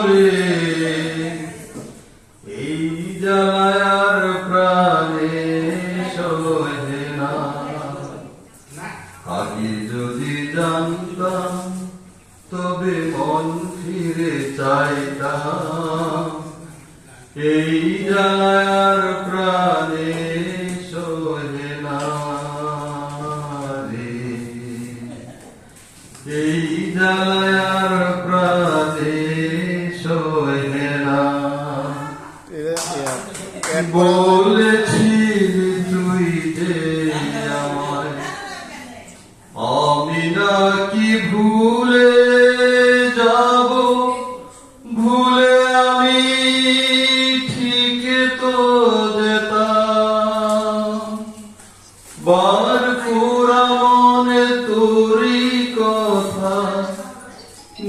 রে এই জ্বালায়ার প্রাণে সহে না। আগে যদি জানতাম তবে মন ফিরে চাইতাম, এই জ্বালায়ার প্রাণে সহে না রে এই জ্বালায়ার প্রাণে সহে না। বলেছিলি তুই যে আমায়, আমি নাকি ভুলে যাব, ভুলে আমি ঠিক তো যেতাম। বার পুরা মনে তোরই কথা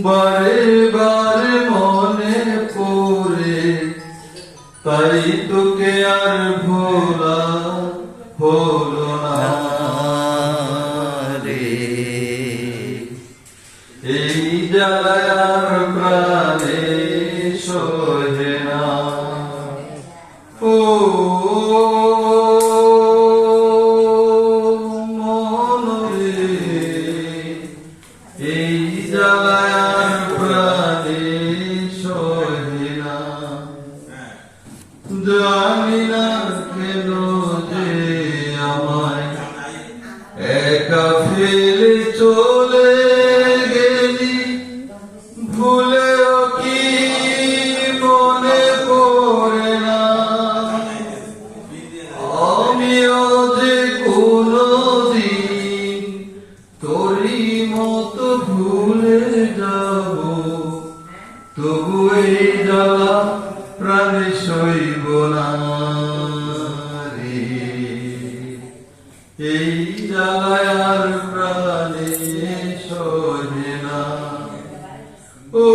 বারে বারে মনে পড়ে, তাই তোকে আর ভোলা হলো না রে এই জ্বালায়ার প্রাণে সহে না। ও মন রে এই জ্বালায়ার প্রাণে সহে না। জানি না কেন যে আমায় একা ফেলে চলে গেলি, ভুলেও কি মনে পড়ে না আমিও যে কোনদিন তোরই মতো ভুলে যাব, তবু এই জ্বালা প্রাণে সইব না রে এই জ্বালায়ার প্রাণে সহে না। ও